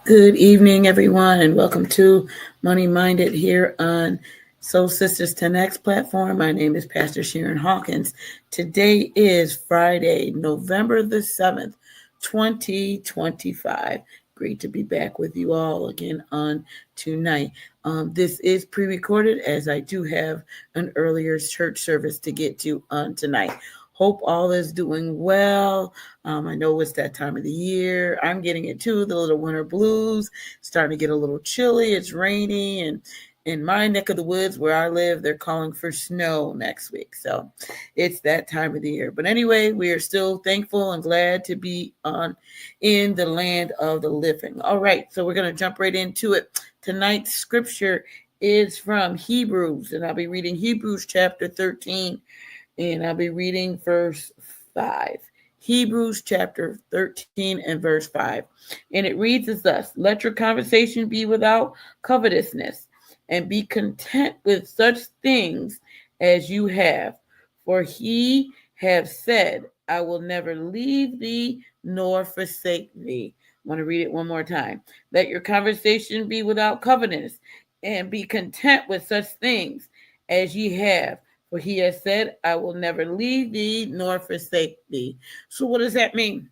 Good evening, everyone, and welcome to Money Minded here on Soul Sisters 10X platform. My name is Pastor Sharon Hawkins. Today is Friday, November the 7th, 2025. Great to be back with you all again on tonight. This is pre recorded as I do have an earlier church service to get to on tonight. Hope all is doing well. I know it's that time of the year. I'm getting it too, the little winter blues, starting to get a little chilly. It's rainy, and in my neck of the woods where I live, they're calling for snow next week. So it's that time of the year. But anyway, we are still thankful and glad to be on in the land of the living. All right, so we're going to jump right into it. Tonight's scripture is from Hebrews, and I'll be reading Hebrews chapter 13, and I'll be reading verse 5. Hebrews chapter 13 and verse 5. And it reads as thus: Let your conversation be without covetousness, and be content with such things as you have. For he have said, I will never leave thee nor forsake thee. I want to read it one more time. Let your conversation be without covetousness, and be content with such things as ye have. For he has said, I will never leave thee nor forsake thee. So, what does that mean?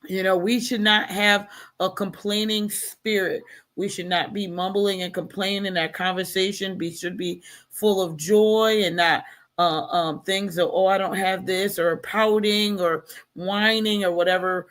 We should not have a complaining spirit. We should not be mumbling and complaining. Our conversation should be full of joy and not things of, I don't have this, or pouting or whining or whatever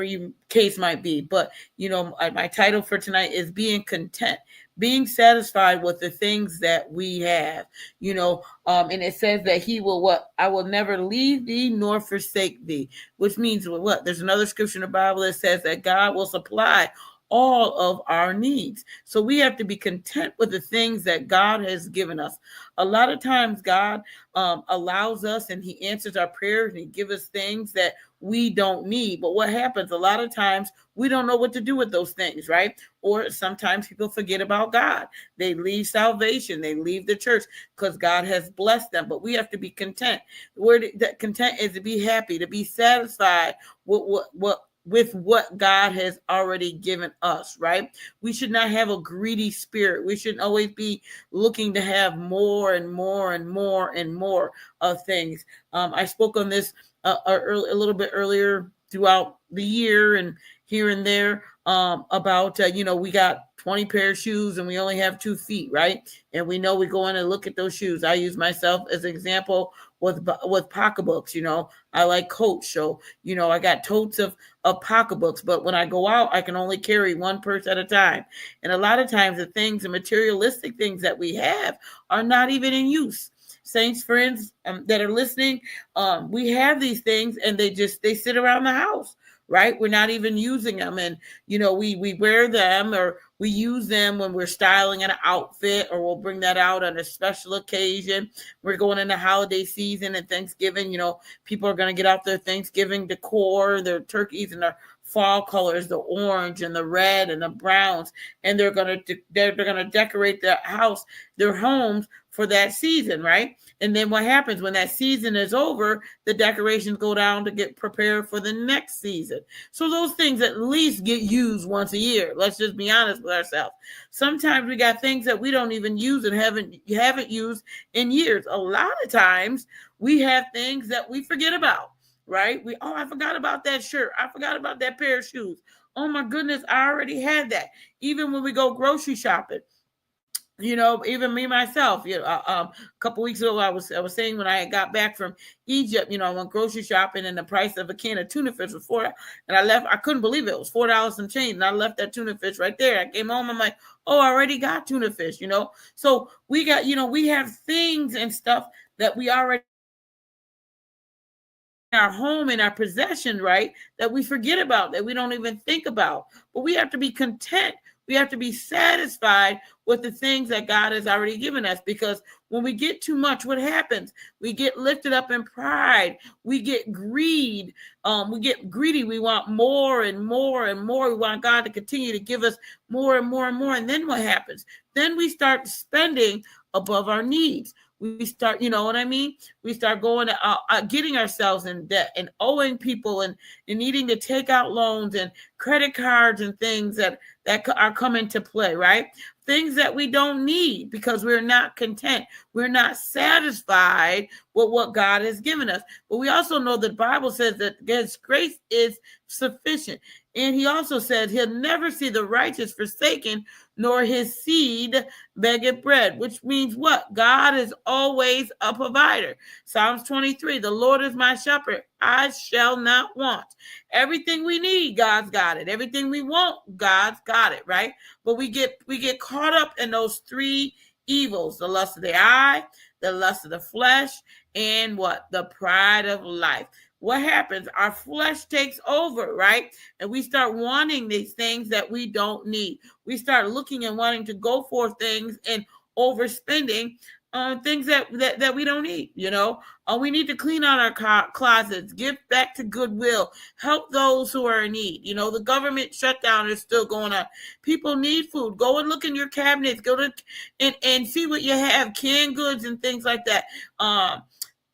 you case might be. But my title for tonight is being content, being satisfied with the things that we have. And it says that he will I will never leave thee nor forsake thee, which means what? There's another scripture in the Bible that says that God will supply all of our needs. So we have to be content with the things that God has given us. A lot of times God allows us, and he answers our prayers, and he gives us things that we don't need. But what happens a lot of times, we don't know what to do with those things, right? Or sometimes people forget about God. They leave salvation. They leave the church because God has blessed them. But we have to be content. The word that content is to be happy, to be satisfied with what God has already given us, right? We should not have a greedy spirit. We should always be looking to have more and more and more and more of things. I spoke on this a little bit earlier throughout the year and here and there about, we got 20 pair of shoes and we only have 2 feet, right? And we know we go in and look at those shoes. I use myself as an example with pocketbooks. I like Coach, so I got totes of pocketbooks, but when I go out, I can only carry one purse at a time. And a lot of times the materialistic things that we have are not even in use. Saints friends that are listening, we have these things and they sit around the house, right? We're not even using them. And, we wear them, or we use them when we're styling an outfit, or we'll bring that out on a special occasion. We're going into holiday season and Thanksgiving. People are going to get out their Thanksgiving decor, their turkeys and their fall colors, the orange and the red and the browns, and they're going to decorate their house, their homes for that season, right? And then what happens when that season is over, the decorations go down to get prepared for the next season. So those things at least get used once a year. Let's just be honest with ourselves. Sometimes we got things that we don't even use and haven't used in years. A lot of times we have things that we forget about, right? I forgot about that shirt. I forgot about that pair of shoes. Oh my goodness, I already had that. Even when we go grocery shopping, even me myself, a couple weeks ago, I was saying when I got back from Egypt, I went grocery shopping and the price of a can of tuna fish was $4. And I couldn't believe it was $4 and change. And I left that tuna fish right there. I came home, I'm like, oh, I already got tuna fish, So we got, we have things and stuff that we already in our home, in our possession, right? That we forget about, that we don't even think about. But we have to be content. We have to be satisfied with the things that God has already given us, because when we get too much, what happens? We get lifted up in pride. We get greed. We get greedy. We want more and more and more. We want God to continue to give us more and more and more. And then what happens? Then we start spending above our needs. we start, you know what I mean? We start going, getting ourselves in debt and owing people, and needing to take out loans and credit cards and things that are coming to play, right? Things that we don't need because we're not content. We're not satisfied with what God has given us. But we also know that the Bible says that His grace is sufficient. And He also said He'll never see the righteous forsaken, nor his seed beggeth bread, which means what? God is always a provider. Psalms 23, the Lord is my shepherd, I shall not want. Everything we need, God's got it. Everything we want, God's got it, right? But we get caught up in those three evils: the lust of the eye, the lust of the flesh, and what? The pride of life. What happens? Our flesh takes over, right? And we start wanting these things that we don't need. We start looking and wanting to go for things and overspending on things that we don't need, you know. We need to clean out our closets, give back to Goodwill, help those who are in need. You know, the government shutdown is still going on. People need food. Go and look in your cabinets. Go to and see what you have, canned goods and things like that.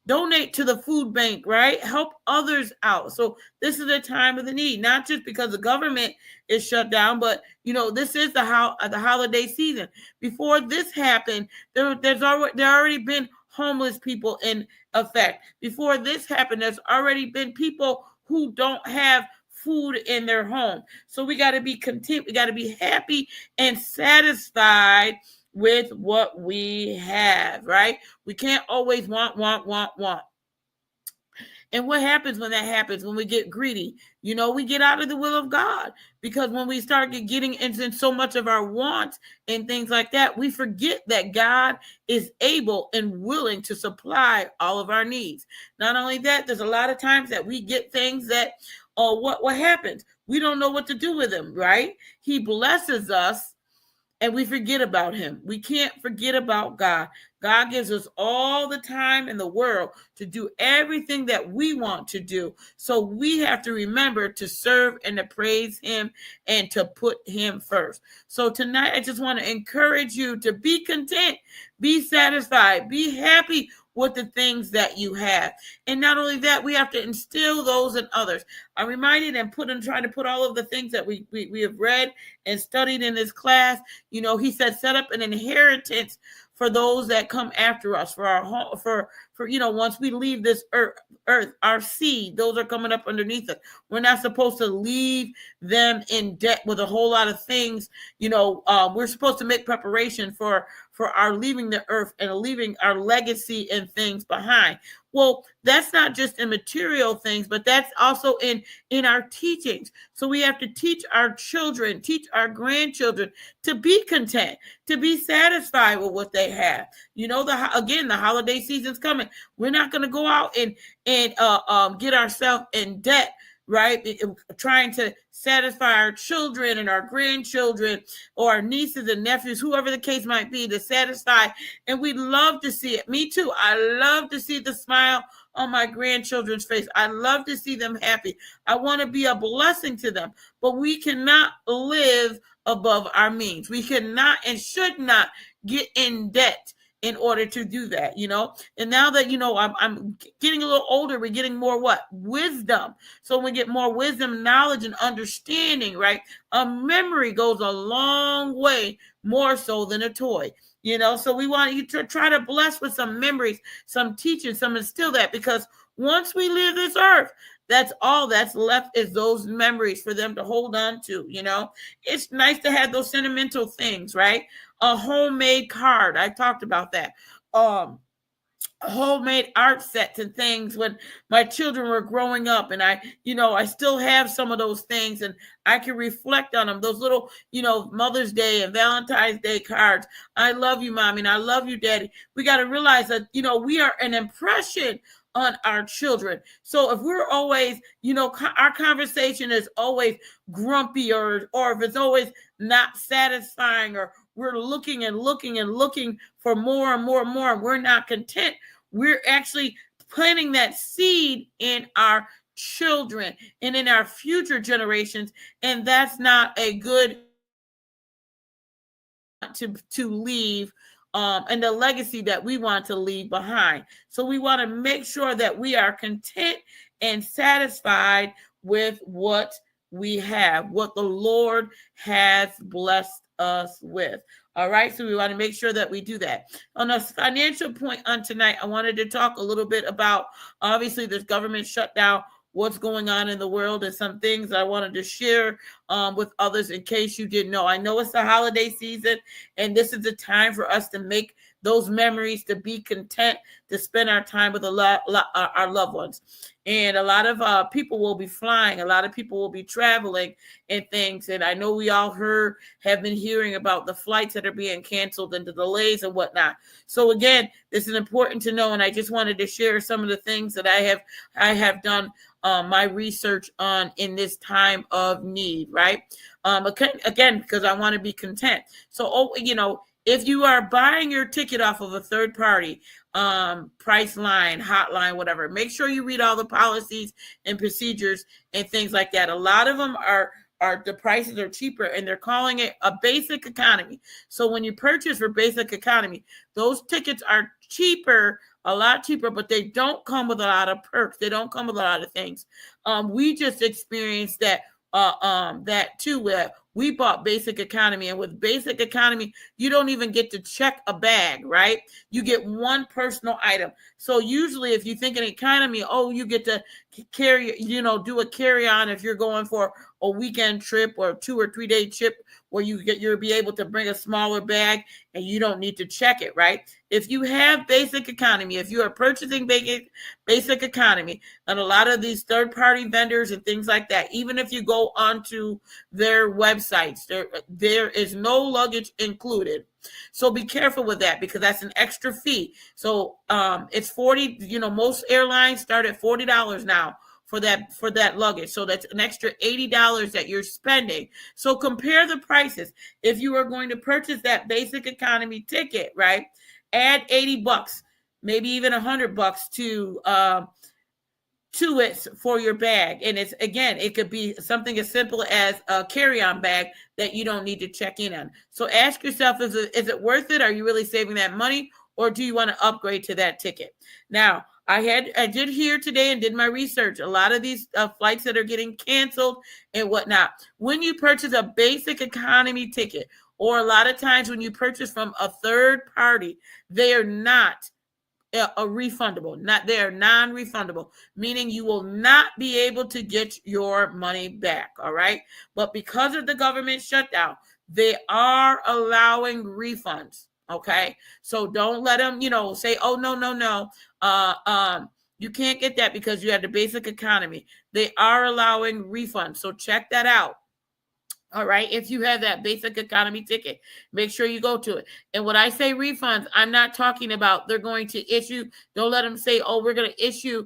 Donate to the food bank, right? Help others out. So this is the time of the need, not just because the government is shut down, but you know, this is the holiday season. Before this happened, there's already been homeless people in effect. Before this happened, there's already been people who don't have food in their home. So we got to be content. We got to be happy and satisfied with what we have, right? We can't always want. And what happens when that happens? When we get greedy, you know, we get out of the will of God, because when we start getting into so much of our wants and things like that, we forget that God is able and willing to supply all of our needs. Not only that, there's a lot of times that we get things that, what happens? We don't know what to do with them, right? He blesses us, and we forget about him. We can't forget about God. God gives us all the time in the world to do everything that we want to do. So we have to remember to serve and to praise him and to put him first. So tonight, I just want to encourage you to be content, be satisfied, be happy with the things that you have. And not only that, we have to instill those in others. I'm reminded and trying to put all of the things that we have read and studied in this class. You know, he said, set up an inheritance for those that come after us, for our home, for you know, once we leave this earth, our seed, those are coming up underneath us. We're not supposed to leave them in debt with a whole lot of things. You know, we're supposed to make preparation for our leaving the earth and leaving our legacy and things behind. Well, that's not just in material things, but that's also in our teachings. So we have to teach our children, teach our grandchildren to be content, to be satisfied with what they have. You know, the holiday season's coming. We're not going to go out and get ourselves in debt, right? Trying to satisfy our children and our grandchildren or our nieces and nephews, whoever the case might be, to satisfy. And we love to see it. Me too. I love to see the smile on my grandchildren's face. I love to see them happy. I want to be a blessing to them, but we cannot live above our means. We cannot and should not get in debt in order to do that, you know. And now that, you know, I'm getting a little older, we're getting more what? Wisdom. So we get more wisdom, knowledge, and understanding, right? A memory goes a long way more so than a toy, you know. So we want you to try to bless with some memories, some teaching, some instill that, because once we leave this earth, that's all that's left is those memories for them to hold on to, you know. It's nice to have those sentimental things, right? A homemade card. I talked about that. Homemade art sets and things when my children were growing up, and I still have some of those things, and I can reflect on them. Those little, you know, Mother's Day and Valentine's Day cards. I love you, Mommy, and I love you, Daddy. We got to realize that, you know, we are an impression on our children. So if we're always, you know, our conversation is always grumpy, or if it's always not satisfying, or we're looking and looking and looking for more and more and more, and we're not content, we're actually planting that seed in our children and in our future generations. And that's not a good to leave and the legacy that we want to leave behind. So we want to make sure that we are content and satisfied with what we have, what the Lord has blessed us with. All right, so we want to make sure that we do that. On a financial point on tonight, I wanted to talk a little bit about, obviously, this government shutdown, what's going on in the world, and some things I wanted to share with others in case you didn't know. I know it's the holiday season, and this is the time for us to make those memories, to be content, to spend our time with our loved ones. And a lot of people will be flying. A lot of people will be traveling and things. And I know we all have been hearing about the flights that are being canceled and the delays and whatnot. So again, this is important to know. And I just wanted to share some of the things that I have done my research on in this time of need, right? Again, because I want to be content. So, if you are buying your ticket off of a third party, Priceline, Hotline, whatever, make sure you read all the policies and procedures and things like that. A lot of them are the prices are cheaper, and they're calling it a basic economy. So when you purchase for basic economy, those tickets are cheaper, a lot cheaper, but they don't come with a lot of perks. They don't come with a lot of things. We just experienced that too, where we bought basic economy, and with basic economy, you don't even get to check a bag, right? You get one personal item. So usually if you think in economy, you get to carry, do a carry-on if you're going for a weekend trip or a 2 or 3 day trip where you'll be able to bring a smaller bag and you don't need to check it, right? If you have basic economy, if you are purchasing basic economy, and a lot of these third-party vendors and things like that, even if you go onto their websites, there is no luggage included. So be careful with that, because that's an extra fee. So it's $40. Most airlines start at $40 now for that luggage. So that's an extra $80 that you're spending. So compare the prices. If you are going to purchase that basic economy ticket, right, add $80, maybe even $100 to it for your bag. And it could be something as simple as a carry-on bag that you don't need to check in on. So ask yourself, is it worth it? Are you really saving that money, or do you want to upgrade to that ticket? Now, I did hear today and did my research. A lot of these flights that are getting canceled and whatnot. When you purchase a basic economy ticket, or a lot of times when you purchase from a third party, they are not refundable. They are non-refundable, meaning you will not be able to get your money back. All right. But because of the government shutdown, they are allowing refunds. Okay. So don't let them, say, oh, no. You can't get that because you have the basic economy. They are allowing refunds. So check that out. All right. If you have that basic economy ticket, make sure you go to it. And when I say refunds, I'm not talking about they're going to issue. Don't let them say, oh, we're going to issue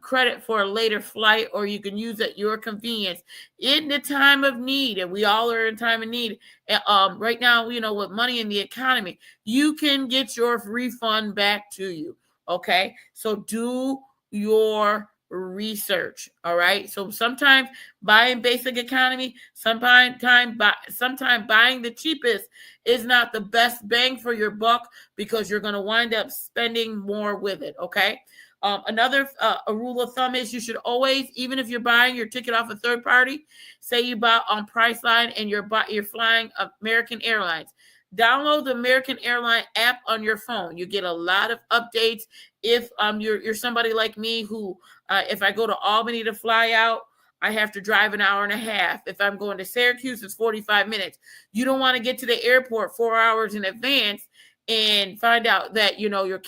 credit for a later flight, or you can use at your convenience in the time of need. And we all are in time of need. Right now, with money in the economy, you can get your refund back to you. Okay. So do your research. All right. So sometimes buying basic economy, sometimes buying the cheapest is not the best bang for your buck, because you're going to wind up spending more with it. Okay. Another a rule of thumb is you should always, even if you're buying your ticket off a third party, say you bought on Priceline and you're flying American Airlines, download the American Airline app on your phone. You get a lot of updates. If you're somebody like me who, if I go to Albany to fly out, I have to drive an hour and a half. If I'm going to Syracuse, it's 45 minutes. You don't want to get to the airport 4 hours in advance and find out that your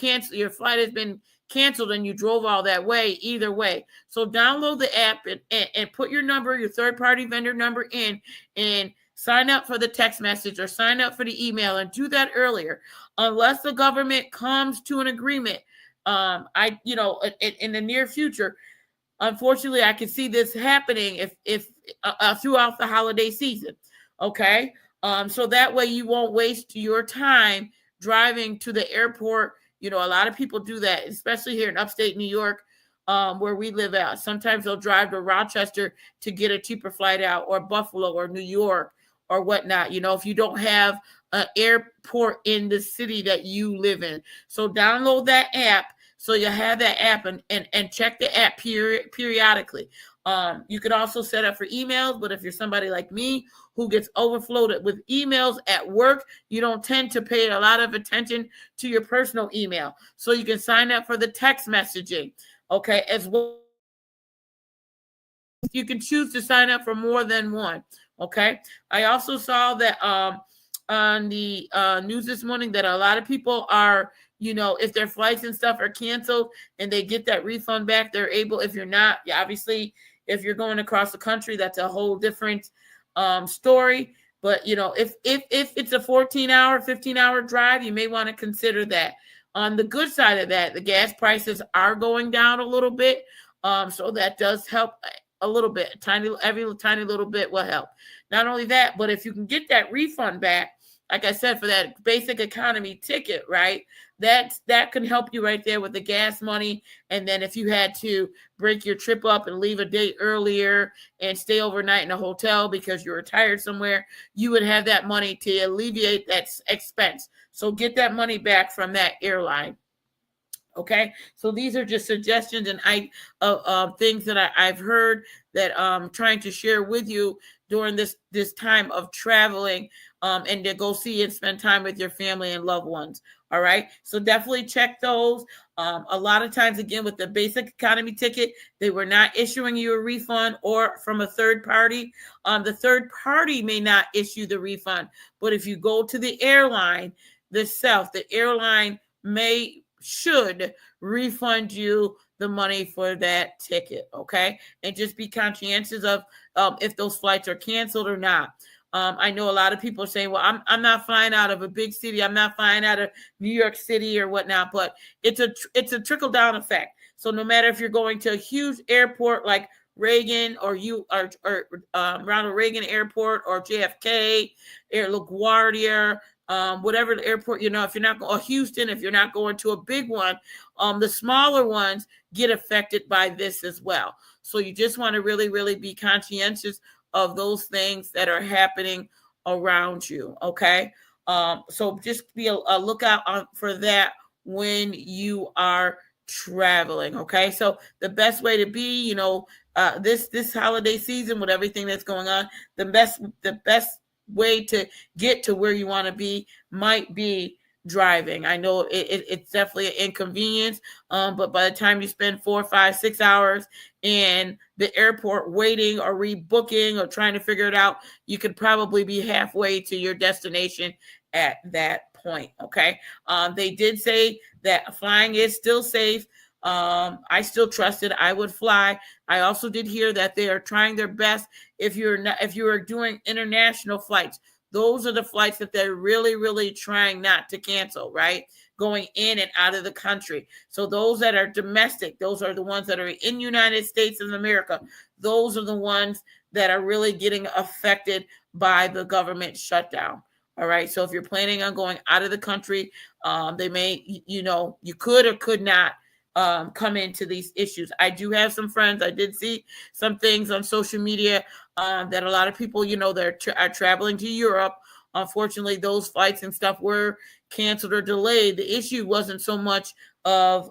flight has been canceled and you drove all that way. Either way, so download the app and put your third-party vendor number in, and sign up for the text message or sign up for the email, and do that earlier. Unless the government comes to an agreement, in the near future, unfortunately, I can see this happening if throughout the holiday season. Okay. So that way you won't waste your time driving to the airport. A lot of people do that, especially here in upstate New York, where we live at. Sometimes they'll drive to Rochester to get a cheaper flight out, or Buffalo, or New York, or whatnot, if you don't have an airport in the city that you live in. So download that app, so you have that app, and check the app periodically. You can also set up for emails, but if you're somebody like me who gets overflowed with emails at work, you don't tend to pay a lot of attention to your personal email. So you can sign up for the text messaging, okay, as well. You can choose to sign up for more than one, okay? I also saw that on the news this morning that a lot of people are, if their flights and stuff are canceled and they get that refund back, they're able, if you're not, obviously, if you're going across the country, that's a whole different story. But, if it's a 14-hour, 15-hour drive, you may want to consider that. On the good side of that, the gas prices are going down a little bit. So that does help a little bit. Every tiny little bit will help. Not only that, but if you can get that refund back, like I said, for that basic economy ticket, right? That can help you right there with the gas money. And then if you had to break your trip up and leave a day earlier and stay overnight in a hotel because you're retired somewhere, you would have that money to alleviate that expense. So get that money back from that airline. Okay, so these are just suggestions and things that I've heard that I'm trying to share with you during this time of traveling, and to go see and spend time with your family and loved ones. All right, so definitely check those. A lot of times, again, with the basic economy ticket, they were not issuing you a refund or from a third party. The third party may not issue the refund, but if you go to the airline itself, the airline should refund you the money for that ticket, okay? And just be conscientious of if those flights are canceled or not. I know a lot of people are saying, well, I'm not flying out of a big city. I'm not flying out of New York City or whatnot, but it's a trickle-down effect. So no matter if you're going to a huge airport like Reagan or Ronald Reagan Airport or JFK, Air LaGuardia, whatever the airport, if you're not going, or Houston, if you're not going to a big one, the smaller ones get affected by this as well. So you just want to really, really be conscientious of those things that are happening around you. Okay. So just be a lookout for that when you are traveling. Okay. So the best way to be, this holiday season with everything that's going on, the best way to get to where you want to be might be driving. I know it's definitely an inconvenience, but by the time you spend 4, 5, 6 hours in the airport waiting or rebooking or trying to figure it out, you could probably be halfway to your destination at that point. Okay. They did say that flying is still safe. I still trust it. I would fly. I also did hear that they are trying their best. If you are doing international flights, those are the flights that they're really, really trying not to cancel, right? Going in and out of the country. So those that are domestic, those are the ones that are in United States of America. Those are the ones that are really getting affected by the government shutdown. All right. So if you're planning on going out of the country, they may, you could or could not come into these issues. I do have some friends. I did see some things on social media that a lot of people, that are traveling to Europe. Unfortunately, those flights and stuff were canceled or delayed. The issue wasn't so much of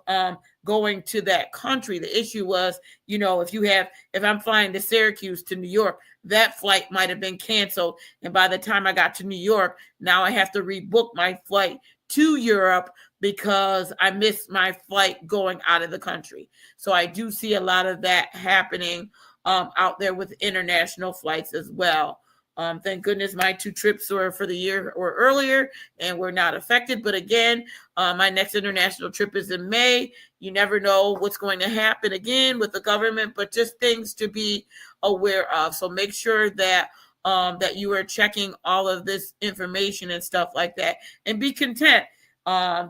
going to that country. The issue was, if I'm flying to Syracuse to New York, that flight might have been canceled. And by the time I got to New York, now I have to rebook my flight to Europe because I missed my flight going out of the country. So I do see a lot of that happening out there with international flights as well. Thank goodness my 2 trips were for the year or earlier and were not affected. But again, my next international trip is in May. You never know what's going to happen again with the government, but just things to be aware of. So make sure that you are checking all of this information and stuff like that, and be content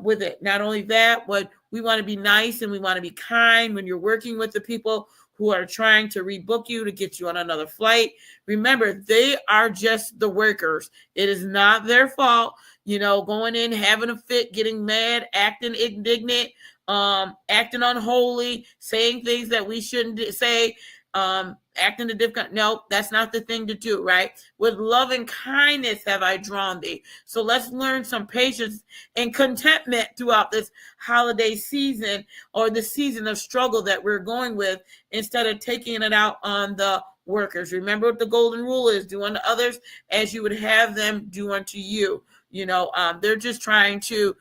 with it. Not only that, but we want to be nice and we want to be kind when you're working with the people who are trying to rebook you to get you on another flight. Remember, they are just the workers. It is not their fault, going in, having a fit, getting mad, acting indignant, acting unholy, saying things that we shouldn't say. acting the different. No, that's not the thing to do, right? With love and kindness have I drawn thee. So let's learn some patience and contentment throughout this holiday season or the season of struggle that we're going with, instead of taking it out on the workers. Remember what the golden rule is: do unto others as you would have them do unto you. They're just trying to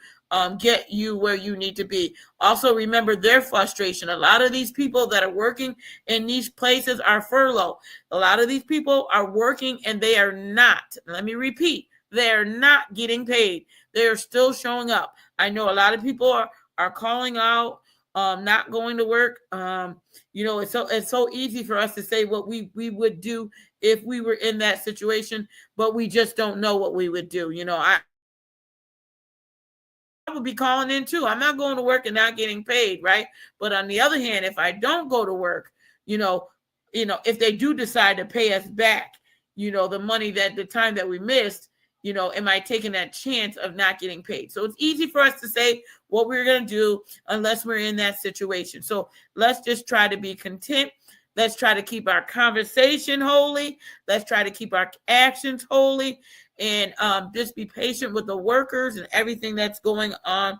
get you where you need to be. Also, remember their frustration. A lot of these people that are working in these places are furloughed. A lot of these people are working and they are not, let me repeat, they are not getting paid. They are still showing up. I know a lot of people are calling out, not going to work. It's so easy for us to say what we would do if we were in that situation, but we just don't know what we would do. I would be calling in too. I'm not going to work and not getting paid, right? But on the other hand, if I don't go to work, if they do decide to pay us back, the money that the time that we missed, am I taking that chance of not getting paid? So it's easy for us to say what we're going to do unless we're in that situation. So let's just try to be content. Let's try to keep our conversation holy. Let's try to keep our actions holy, and just be patient with the workers and everything that's going on